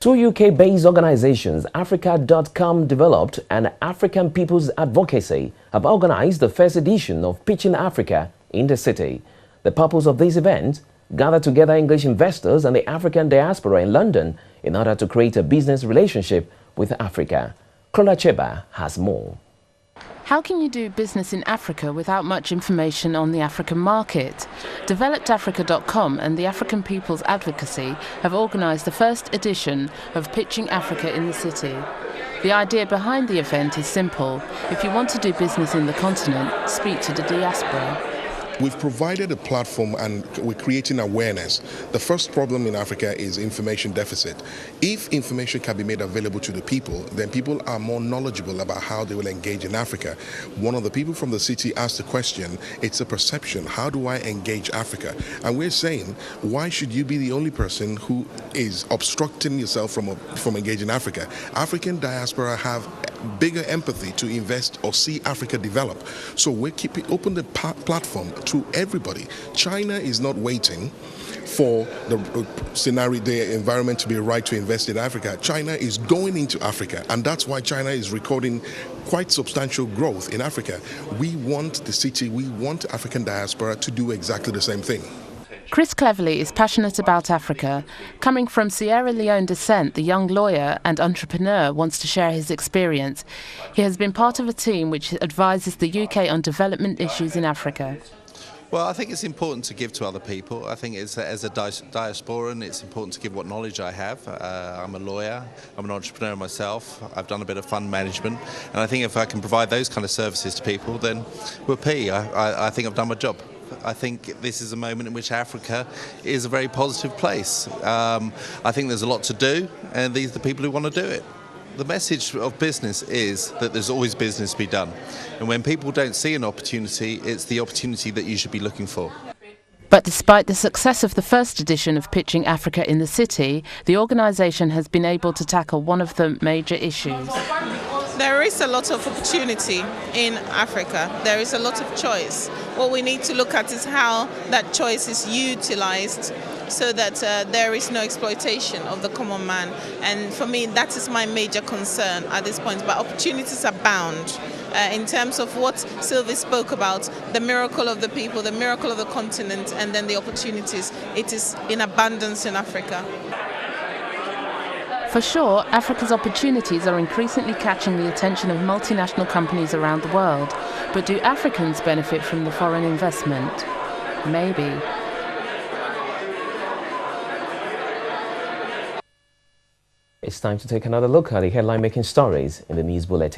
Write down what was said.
Two UK-based organizations, Africa.com developed and African People's Advocacy, have organized the first edition of Pitching Africa in the City. The purpose of this event: gather together English investors and the African diaspora in London in order to create a business relationship with Africa. Clola Cheba has more. How can you do business in Africa without much information on the African market? Africa.com and the African People's Advocacy have organised the first edition of Pitching Africa in the City. The idea behind the event is simple. If you want to do business in the continent, speak to the diaspora. We've provided a platform and we're creating awareness. The first problem in Africa is information deficit. If information can be made available to the people, then people are more knowledgeable about how they will engage in Africa. One of the people from the city asked the question, it's a perception, how do I engage Africa? And we're saying, why should you be the only person who is obstructing yourself from engaging Africa? African diaspora have bigger empathy to invest or see Africa develop. So we're keeping open the platform to everybody. China is not waiting for the scenario, the environment to be right to invest in Africa. China is going into Africa, and that's why China is recording quite substantial growth in Africa. We want the city, we want African diaspora to do exactly the same thing. Chris Cleverly is passionate about Africa. Coming from Sierra Leone descent, the young lawyer and entrepreneur wants to share his experience. He has been part of a team which advises the UK on development issues in Africa. Well, I think it's important to give to other people. I think as a diasporan, it's important to give what knowledge I have. I'm a lawyer, I'm an entrepreneur myself, I've done a bit of fund management, and I think if I can provide those kind of services to people, then whoopee, I think I've done my job. I think this is a moment in which Africa is a very positive place. I think there's a lot to do, and these are the people who want to do it. The message of business is that there's always business to be done. And when people don't see an opportunity, it's the opportunity that you should be looking for. But despite the success of the first edition of Pitching Africa in the City, the organisation has been able to tackle one of the major issues. There is a lot of opportunity in Africa. There is a lot of choice. What we need to look at is how that choice is utilised so that there is no exploitation of the common man. And for me, that is my major concern at this point. But opportunities abound in terms of what Sylvie spoke about, the miracle of the people, the miracle of the continent, and then the opportunities. It is in abundance in Africa. For sure, Africa's opportunities are increasingly catching the attention of multinational companies around the world. But do Africans benefit from the foreign investment? Maybe. It's time to take another look at the headline-making stories in the News Bulletin.